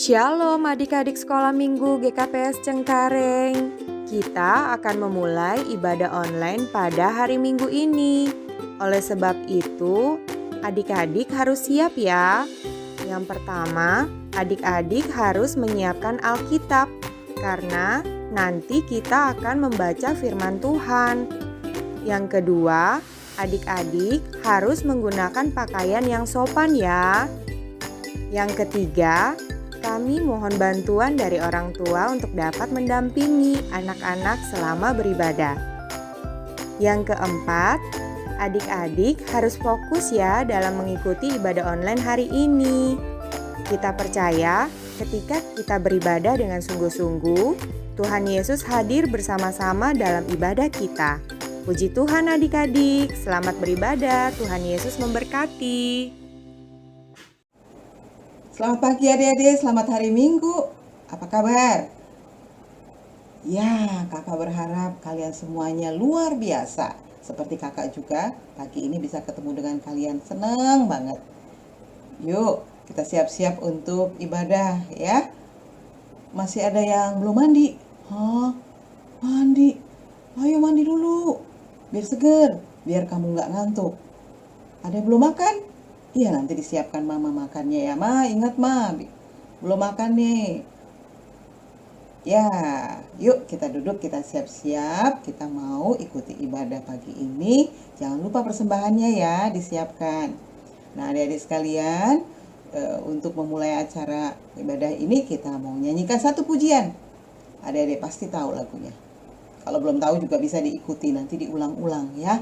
Shalom adik-adik sekolah minggu GKPS Cengkareng. Kita akan memulai ibadah online pada hari Minggu ini. Oleh sebab itu, adik-adik harus siap ya. Yang pertama, adik-adik harus menyiapkan Alkitab karena nanti kita akan membaca firman Tuhan. Yang kedua, adik-adik harus menggunakan pakaian yang sopan ya. Yang ketiga, kami mohon bantuan dari orang tua untuk dapat mendampingi anak-anak selama beribadah. Yang keempat, adik-adik harus fokus ya dalam mengikuti ibadah online hari ini. Kita percaya ketika kita beribadah dengan sungguh-sungguh, Tuhan Yesus hadir bersama-sama dalam ibadah kita. Puji Tuhan adik-adik, selamat beribadah, Tuhan Yesus memberkati. Selamat pagi adik-adik, selamat hari Minggu. Apa kabar? Ya, kakak berharap kalian semuanya luar biasa. Seperti kakak juga, pagi ini bisa ketemu dengan kalian, senang banget. Yuk, kita siap-siap untuk ibadah ya. Masih ada yang belum mandi? Hah? Mandi? Ayo mandi dulu, biar seger, biar kamu nggak ngantuk. Ada yang belum makan? Iya, nanti disiapkan mama makannya ya. Ma, ingat ma, belum makan nih. Ya, yuk kita duduk, kita siap-siap. Kita mau ikuti ibadah pagi ini. Jangan lupa persembahannya ya, disiapkan. Nah, adik-adik sekalian, untuk memulai acara ibadah ini kita mau nyanyikan satu pujian. Adik-adik pasti tahu lagunya. Kalau belum tahu juga bisa diikuti, nanti diulang-ulang ya.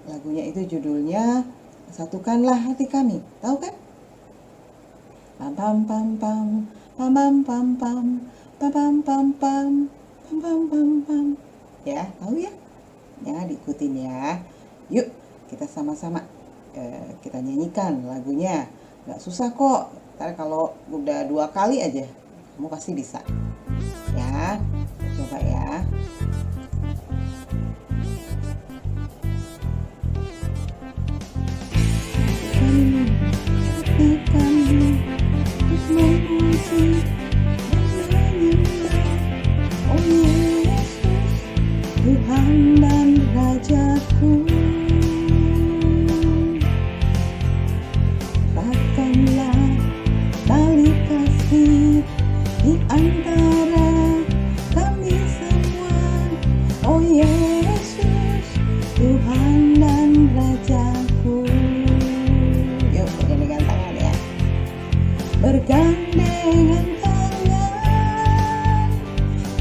Lagunya itu judulnya Satukanlah Hati Kami. Tahu kan? Pam pam pam pam pam pam pam pam pam pam pam pam pam pam pam pam. Ya, tahu ya? Ya, diikutin ya. Yuk, kita sama-sama kita nyanyikan lagunya. Gak susah kok. Ntar kalau udah 2 kali aja, kamu pasti bisa. Ya, coba ya. Oh Yesus, Tuhan dan Rajaku, ratkanlah tali kasih di antara kami semua. Oh Yesus, Tuhan dan Rajaku. Yuk bergandengan tangan ya. Bergandengan tangan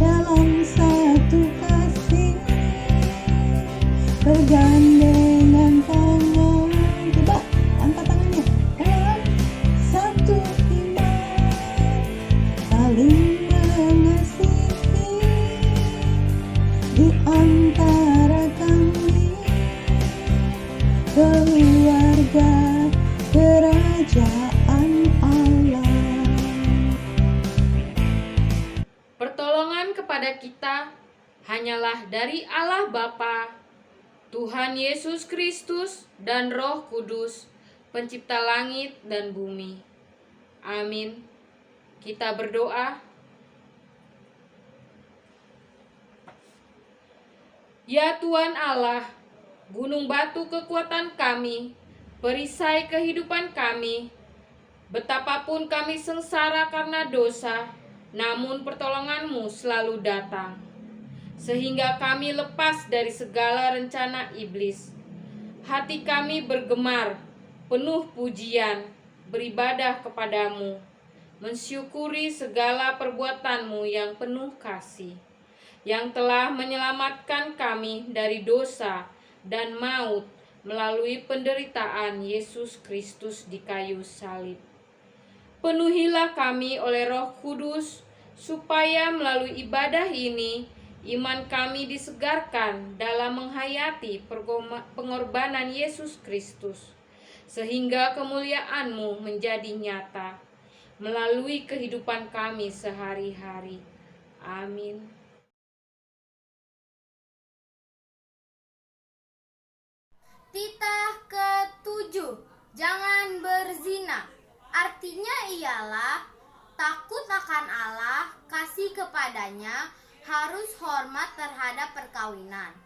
dalam satu kasih. Bergandengan tangan, coba angkat tangannya, dalam satu iman, saling mengasihi di antara kami, keluarga kerajaan Allah. Pertolongan kepada kita hanyalah dari Allah Bapa, Tuhan Yesus Kristus dan Roh Kudus, pencipta langit dan bumi. Amin. Kita berdoa. Ya Tuhan Allah, gunung batu kekuatan kami, perisai kehidupan kami, betapapun kami sengsara karena dosa, namun pertolongan-Mu selalu datang, sehingga kami lepas dari segala rencana iblis. Hati kami bergemar, penuh pujian, beribadah kepadamu, mensyukuri segala perbuatan-Mu yang penuh kasih, yang telah menyelamatkan kami dari dosa dan maut melalui penderitaan Yesus Kristus di kayu salib. Penuhilah kami oleh Roh Kudus, supaya melalui ibadah ini, iman kami disegarkan dalam menghayati pengorbanan Yesus Kristus, sehingga kemuliaan-Mu menjadi nyata melalui kehidupan kami sehari-hari. Amin. Titah ke-7, jangan berzina. Artinya ialah takut akan Allah, kasih kepadanya, harus hormat terhadap perkawinan.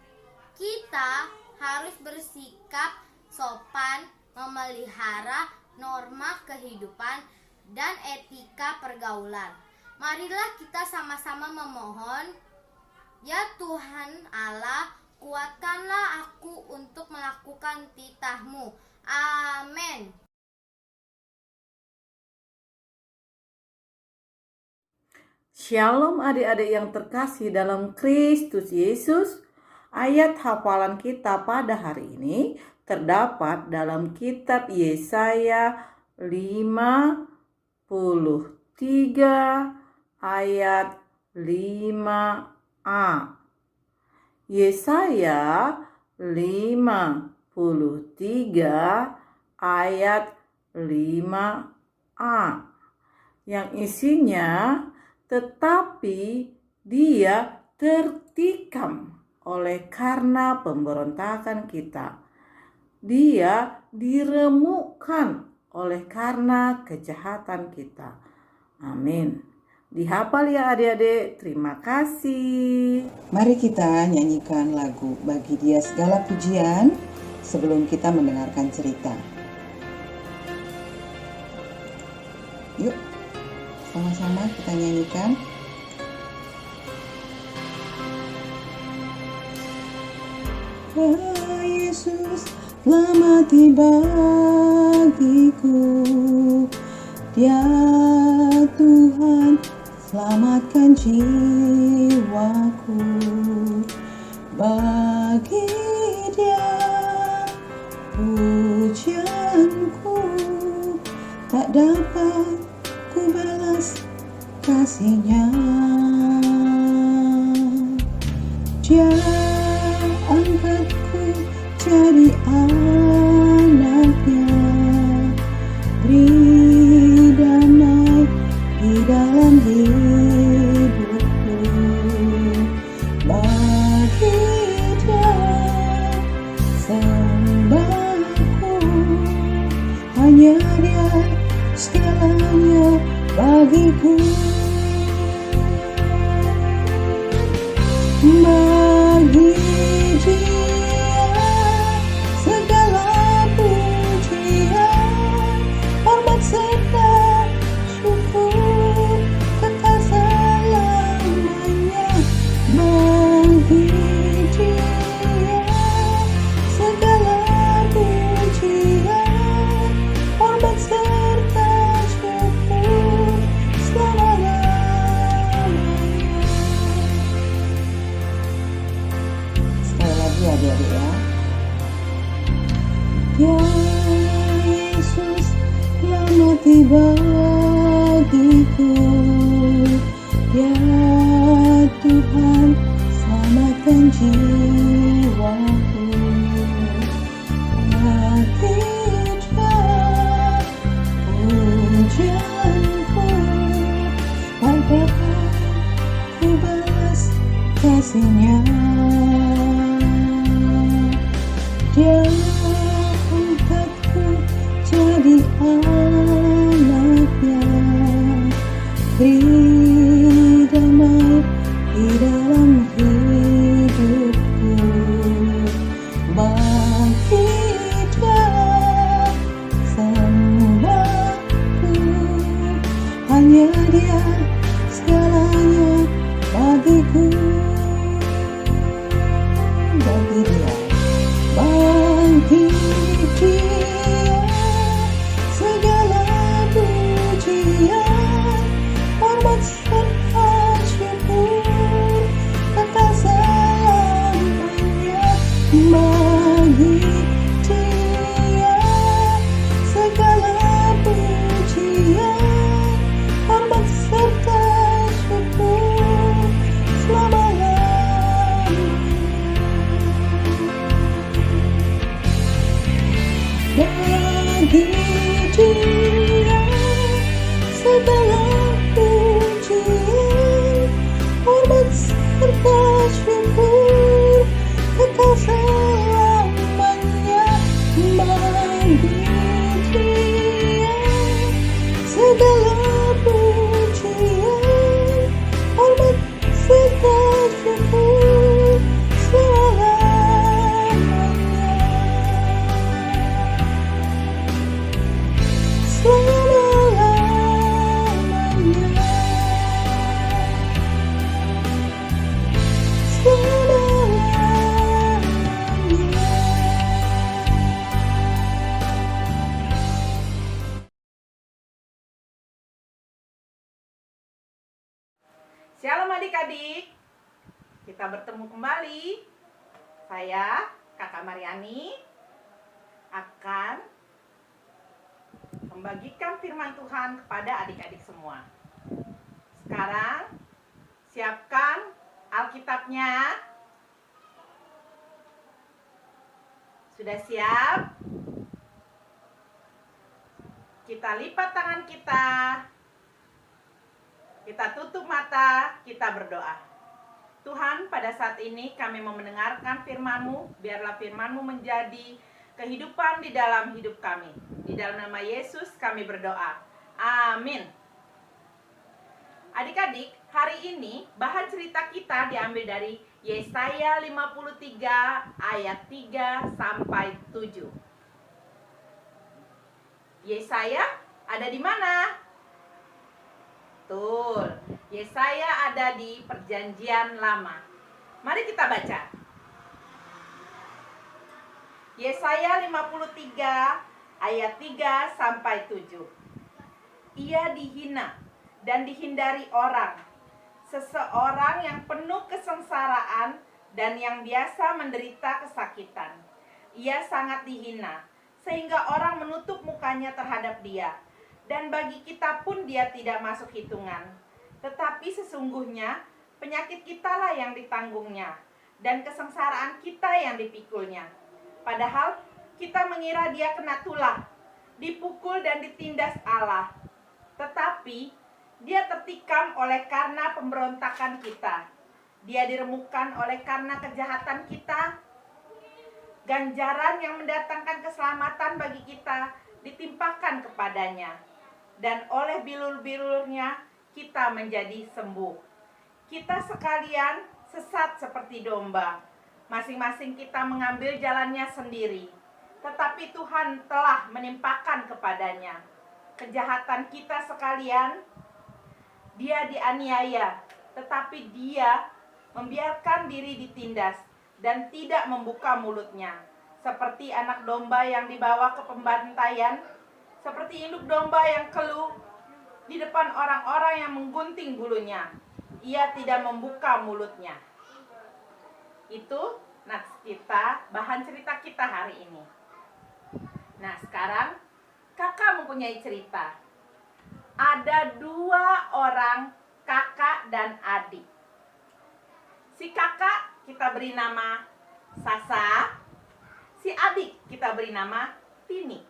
Kita harus bersikap sopan, memelihara norma kehidupan dan etika pergaulan. Marilah kita sama-sama memohon, ya Tuhan Allah, kuatkanlah aku untuk melakukan titah-Mu. Amin. Shalom adik-adik yang terkasih dalam Kristus Yesus. Ayat hafalan kita pada hari ini terdapat dalam kitab Yesaya 53 ayat 5a. Yesaya 53 ayat 5a yang isinya, tetapi dia tertikam oleh karena pemberontakan kita. Dia diremukkan oleh karena kejahatan kita. Amin. Dihafal ya adik-adik. Terima kasih. Mari kita nyanyikan lagu Bagi Dia Segala Pujian sebelum kita mendengarkan cerita. Yuk, sama-sama kita nyanyikan. Oh Yesus, telah mati bagiku. Dia Tuhan, selamatkan jiwaku. Bagi Dia pujianku, tak dapat ku balas kasih-Nya. Dia angkatku jadi anaknya, beri damai di dalam hidupku. Bagi Dia sembahku, hanya Dia segalanya bagiku. Bagi Dia segala pujian, hormat serta syukur kekal selamanya. Bagi Dia segala pujian, hormat serta syukur selama-lamanya. Sekali lagi adik-adik ya. Ya Yesus, telah mati bagiku. Ya Tuhan, selamatkan jiwaku. Bagi Dia pujianku, tak dapat ku balas kasih-Nya. Dia angkatku jadi anaknya, beri damai di dalam hidupku. Bagi Dia sembahku, hanya Dia segalanya bagiku. Bagi Dia, bagi Dia segala pujian, hormat serta syukur kekal selamanya. Bagi Dia segala pujian, hormat serta syukur selama Shalom adik-adik, kita bertemu kembali. Saya, Kakak Mariani, akan membagikan firman Tuhan kepada adik-adik semua. Sekarang, siapkan Alkitabnya. Sudah siap? Kita lipat tangan kita. Kita tutup mata, kita berdoa. Tuhan, pada saat ini kami mau mendengarkan firman-Mu. Biarlah firman-Mu menjadi kehidupan di dalam hidup kami. Di dalam nama Yesus kami berdoa. Amin. Adik-adik, hari ini bahan cerita kita diambil dari Yesaya 53 ayat 3 sampai 7. Yesaya ada di mana? Betul, Yesaya ada di Perjanjian Lama. Mari kita baca. Yesaya 53 ayat 3 sampai 7. Ia dihina dan dihindari orang, seseorang yang penuh kesengsaraan dan yang biasa menderita kesakitan. Ia sangat dihina, sehingga orang menutup mukanya terhadap dia. Dan bagi kita pun dia tidak masuk hitungan. Tetapi sesungguhnya penyakit kitalah yang ditanggungnya, dan kesengsaraan kita yang dipikulnya. Padahal kita mengira dia kena tulah, dipukul dan ditindas Allah. Tetapi dia tertikam oleh karena pemberontakan kita. Dia diremukkan oleh karena kejahatan kita. Ganjaran yang mendatangkan keselamatan bagi kita ditimpakan kepadanya. Dan oleh bilur-bilurnya kita menjadi sembuh. Kita sekalian sesat seperti domba. Masing-masing kita mengambil jalannya sendiri. Tetapi Tuhan telah menimpakan kepadanya kejahatan kita sekalian. Dia dianiaya, tetapi dia membiarkan diri ditindas dan tidak membuka mulutnya. Seperti anak domba yang dibawa ke pembantaian, seperti induk domba yang keluh di depan orang-orang yang menggunting bulunya, ia tidak membuka mulutnya. Itu nats kita, bahan cerita kita hari ini. Nah, sekarang kakak mempunyai cerita. Ada 2 orang kakak dan adik. Si kakak kita beri nama Sasa, si adik kita beri nama Tini.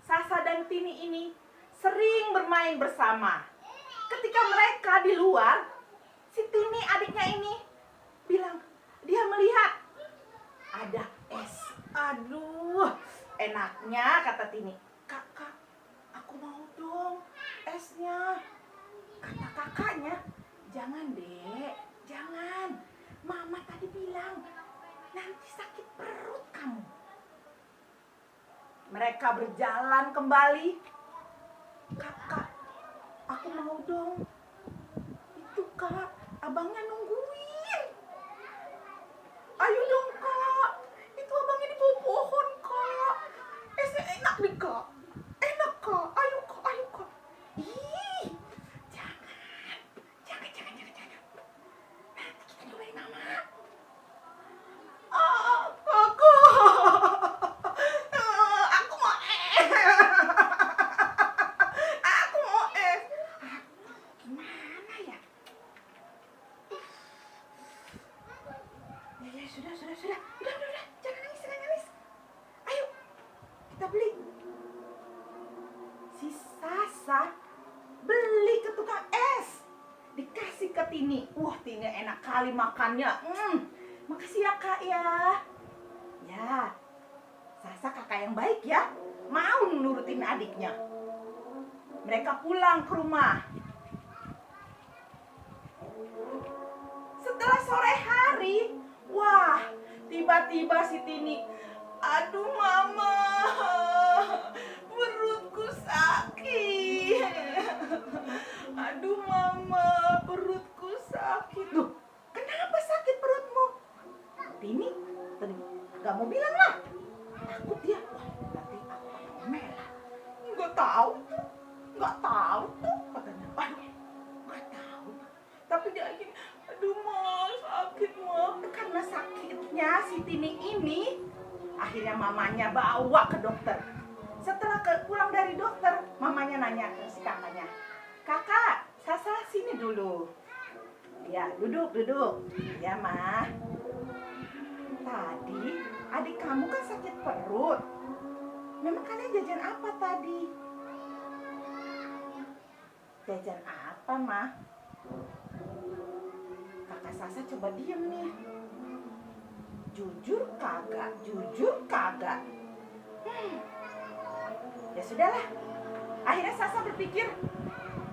Sasa dan Tini ini sering bermain bersama. Ketika mereka di luar, si Tini adiknya ini bilang, dia melihat ada es. Aduh, enaknya, kata Tini. Kakak, aku mau dong esnya. Kata kakaknya, jangan dek, jangan. Mama tadi bilang, nanti sakit perut kamu. Mereka berjalan kembali. Kakak, aku mau dong. Itu kak, abangnya nungguin. Ayo dong kak, itu abangnya di bawah pohon kak. Esnya enak nih kak. Enak kak, ayo kak, ayo kak. Ih, jangan. Nanti kita nyobain mama. Aku mau es. Aku mau es. Gimana ya? Ya, sudah. Udah. Jangan nangis. Ayo, kita beli. Si Sasa beli ke tukang es. Dikasih ke Tini. Wah, Tini enak kali makannya. Makasih ya kak ya. Ya, Sasa kakak yang baik ya. Mau nurutin adiknya. Mereka pulang ke rumah. Setelah sore hari, wah, tiba-tiba si Tini, aduh mama, perutku sakit. Aduh mama, perutku sakit. Loh, kenapa sakit perutmu? Tini gak mau bilang lah. Takut dia, wah nanti aku ngomelin. Gak tahu tuh katanya. Aduh, gak tahu. jangan gini. Aduh Ma, sakit Ma. Karena sakitnya si Tini ini, akhirnya mamanya bawa ke dokter. Setelah pulang dari dokter, mamanya nanya ke si kakaknya, "Kakak, Sasa sini dulu." Ya, duduk. Ya Ma. Tadi adik kamu kan sakit perut. Memang kalian jajan apa tadi? Jajan apa, Ma? Kakak Sasa coba diem nih. Jujur kagak. Ya sudahlah. Akhirnya Sasa berpikir,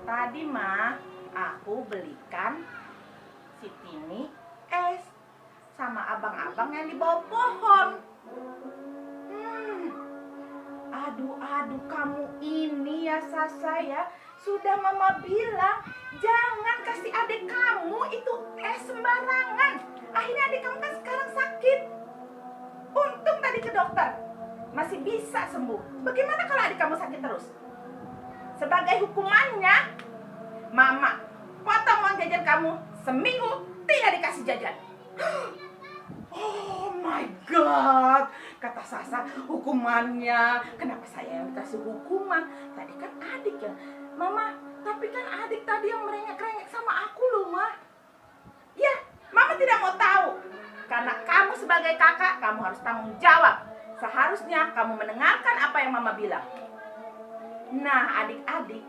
tadi mah aku belikan si Tini es sama abang-abang yang di bawah pohon. Aduh kamu ini ya Sasa ya. Sudah Mama bilang jangan kasih adik kamu itu es sembarangan. Akhirnya adik kamu kan sekarang sakit. Untung tadi ke dokter, masih bisa sembuh. Bagaimana kalau adik kamu sakit terus? Sebagai hukumannya, Mama potong uang jajan kamu seminggu tidak dikasih jajan. Oh my God, kata Sasa, hukumannya. Kenapa saya yang dikasih hukuman? Tadi kan adik ya. Mama, tapi kan adik tadi yang merengek-rengek sama aku loh, Ma. Ya, Mama tidak mau tahu. Karena kamu sebagai kakak, kamu harus tanggung jawab. Seharusnya kamu mendengarkan apa yang Mama bilang. Nah, adik-adik,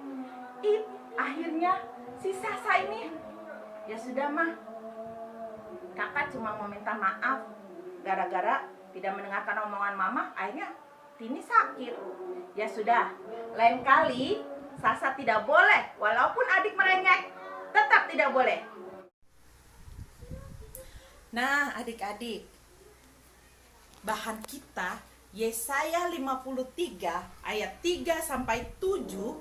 akhirnya si Sasa ini, ya sudah, Ma. Kakak cuma mau minta maaf gara-gara tidak mendengarkan omongan Mama, akhirnya Tini sakit. Ya sudah, lain kali Sasa tidak boleh, walaupun adik merengek, tetap tidak boleh. Nah, adik-adik, bahan kita Yesaya 53 ayat 3 sampai 7.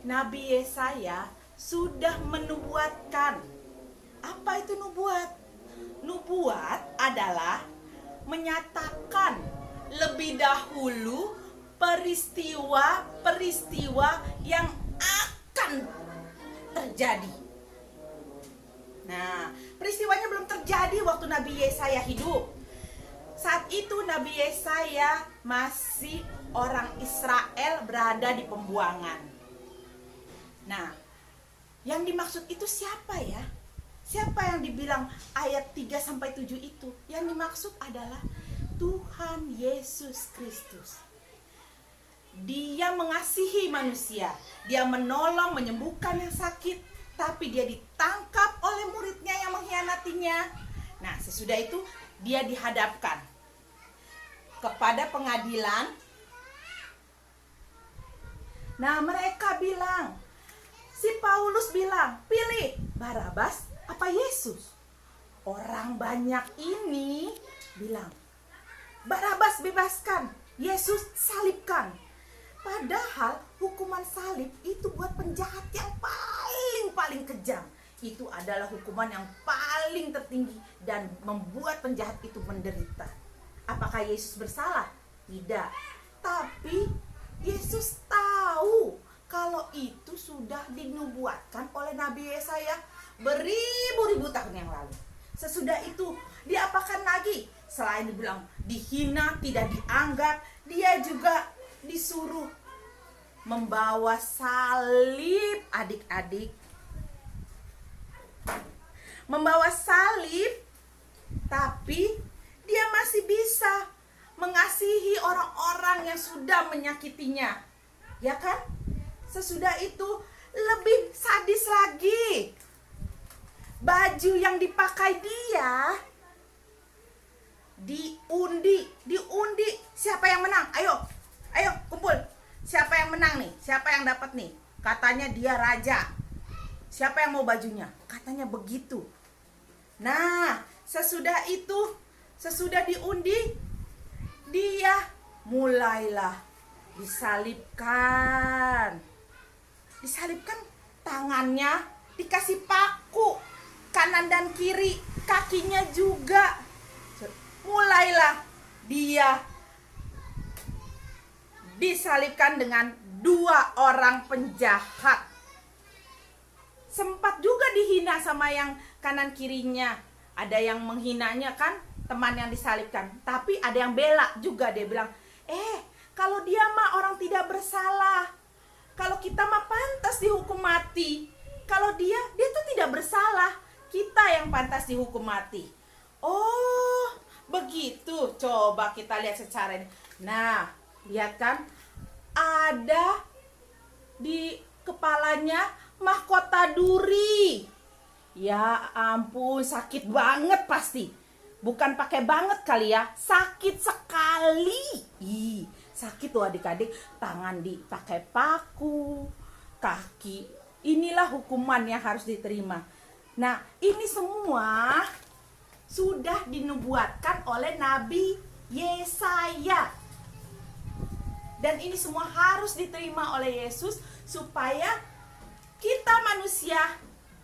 Nabi Yesaya sudah menubuatkan. Apa itu nubuat? Nubuat adalah menyatakan lebih dahulu peristiwa-peristiwa yang akan terjadi. Nah, peristiwanya belum terjadi waktu Nabi Yesaya hidup. Saat itu Nabi Yesaya masih orang Israel berada di pembuangan. Nah, yang dimaksud itu siapa ya? Siapa yang dibilang ayat 3 sampai 7 itu? Yang dimaksud adalah Tuhan Yesus Kristus. Dia mengasihi manusia. Dia menolong, menyembuhkan yang sakit. Tapi dia ditangkap oleh muridnya yang mengkhianatinya. Nah, sesudah itu dia dihadapkan kepada pengadilan. Nah, mereka bilang, si Paulus bilang, pilih Barabas apa Yesus? Orang banyak ini bilang, Barabas bebaskan, Yesus salibkan. Padahal hukuman salib itu buat penjahat yang paling kejam. Itu adalah hukuman yang paling tertinggi dan membuat penjahat itu menderita. Apakah Yesus bersalah? Tidak. Tapi Yesus tahu kalau itu sudah dinubuatkan oleh Nabi Yesaya beribu-ribu tahun yang lalu. Sesudah itu diapakan lagi? Selain dibilang dihina, tidak dianggap, dia juga disuruh membawa salib, adik-adik. Membawa salib, tapi dia masih bisa mengasihi orang-orang yang sudah menyakitinya. Ya kan? Sesudah itu lebih sadis lagi. Baju yang dipakai dia diundi. Siapa yang menang? Ayo kumpul. Siapa yang menang nih? Siapa yang dapat nih? Katanya dia raja. Siapa yang mau bajunya? Katanya begitu. Nah, sesudah diundi, dia mulailah disalibkan. Disalibkan, tangannya dikasih paku, kanan dan kiri, kakinya juga. Mulailah dia disalibkan dengan 2 orang penjahat. Sempat juga dihina menghina sama yang kanan kirinya. Ada yang menghinanya kan, teman yang disalibkan. Tapi ada yang bela juga, dia bilang, kalau dia mah orang tidak bersalah. Kalau kita mah pantas dihukum mati. Kalau dia tuh tidak bersalah. Kita yang pantas dihukum mati. Oh, begitu. Coba kita lihat secara ini. Nah, lihat kan, ada di kepalanya mahkota duri. Ya ampun, sakit banget pasti. Bukan pakai banget kali ya, sakit sekali. Sakit tuh adik-adik, tangan dipakai paku, kaki. Inilah hukuman yang harus diterima. Nah, ini semua sudah dinubuatkan oleh Nabi Yesaya. Dan ini semua harus diterima oleh Yesus supaya kita manusia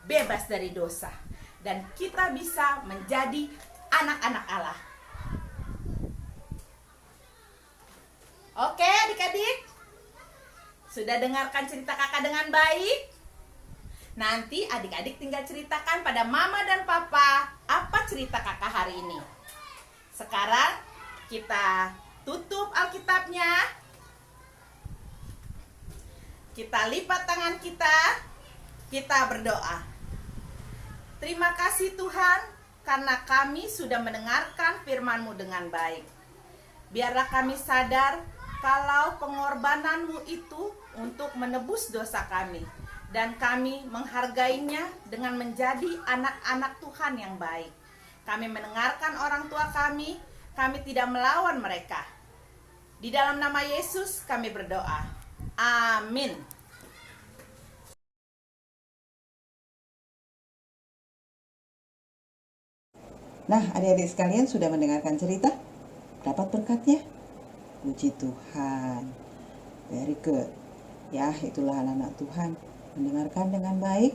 bebas dari dosa. Dan kita bisa menjadi anak-anak Allah. Oke adik-adik, sudah dengarkan cerita kakak dengan baik? Nanti adik-adik tinggal ceritakan pada mama dan papa apa cerita kakak hari ini. Sekarang kita tutup Alkitabnya. Kita lipat tangan kita berdoa. Terima kasih Tuhan, karena kami sudah mendengarkan firman-Mu dengan baik. Biarlah kami sadar kalau pengorbanan-Mu itu untuk menebus dosa kami. Dan kami menghargainya dengan menjadi anak-anak Tuhan yang baik. Kami mendengarkan orang tua kami tidak melawan mereka. Di dalam nama Yesus kami berdoa. Amin. Nah, adik-adik sekalian sudah mendengarkan cerita? Dapat berkatnya? Puji Tuhan. Very good. Ya, itulah anak-anak Tuhan. Mendengarkan dengan baik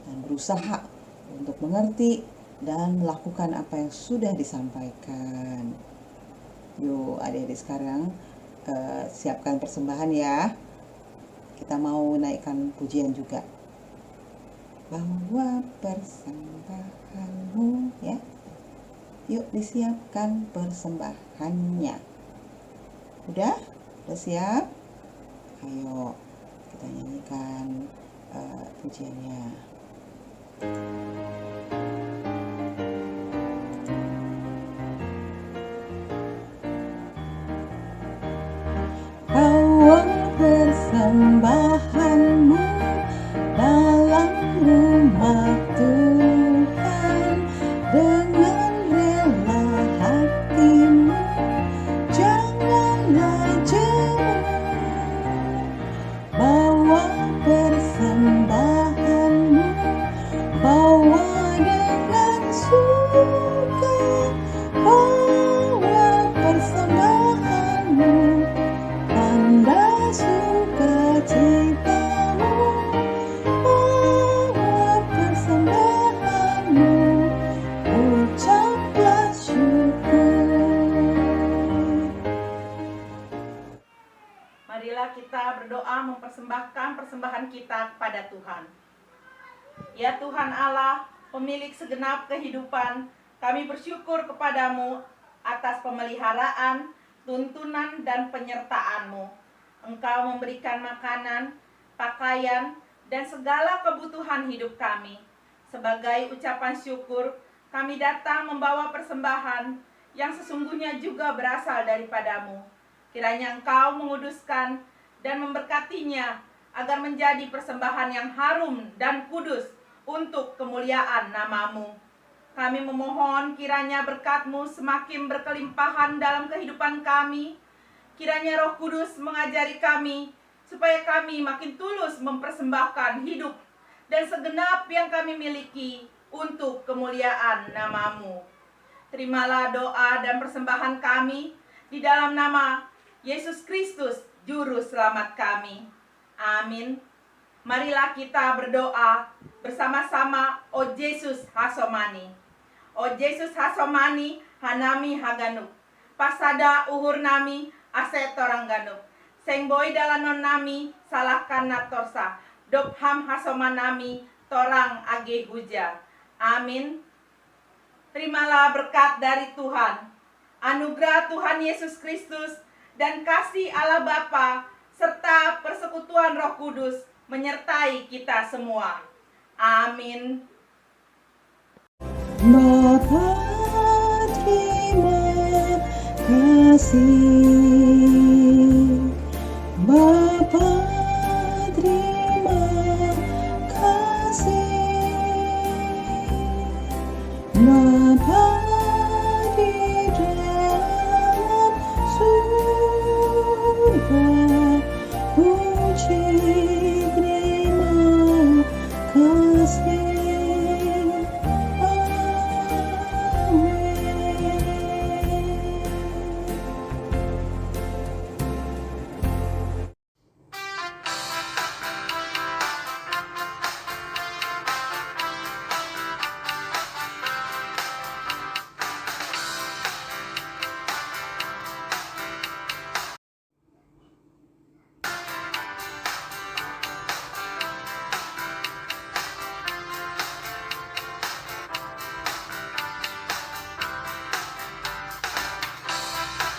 dan berusaha untuk mengerti dan melakukan apa yang sudah disampaikan. Yuk adik-adik sekarang siapkan persembahan ya. Kita mau naikkan pujian juga. Bawa persembahanmu ya. Yuk disiapkan persembahannya. Udah siap? Ayo kita nyanyikan pujiannya. Bawa persembahanmu dalam rumah Tuhan dengan rela hatimu, janganlah jemu. Bawa persembahanmu, bawa dengan suka, bawa persembahanmu, tanda sukacitamu, bawa persembahanmu, ucaplah syukur. Marilah kita berdoa mempersembahkan persembahan kita kepada Tuhan. Ya Tuhan Allah, pemilik segenap kehidupan, kami bersyukur kepadamu atas pemeliharaan, tuntunan, dan penyertaan-Mu. Engkau memberikan makanan, pakaian, dan segala kebutuhan hidup kami. Sebagai ucapan syukur, kami datang membawa persembahan yang sesungguhnya juga berasal daripadamu. Kiranya Engkau menguduskan dan memberkatinya agar menjadi persembahan yang harum dan kudus untuk kemuliaan nama-Mu. Kami memohon kiranya berkat-Mu semakin berkelimpahan dalam kehidupan kami. Kiranya Roh Kudus mengajari kami supaya kami makin tulus mempersembahkan hidup dan segenap yang kami miliki untuk kemuliaan nama-Mu. Terimalah doa dan persembahan kami di dalam nama Yesus Kristus, Juru Selamat kami. Amin. Marilah kita berdoa bersama-sama. O Yesus Hasomani, O Yesus Hasomani, Hanami Haganuk, Pasada uhur nami, Aset torang ganuk, Seng boy dalanon nami, Salahkan natorsa, Dopham Hasomanami, torang age huja. Amin. Terimalah berkat dari Tuhan, anugerah Tuhan Yesus Kristus, dan kasih Allah Bapa, serta persekutuan Roh Kudus menyertai kita semua. Amin. Bapa, terima kasih. Bapa, terima kasih. Bapa di dalam surga, puji terima kasih.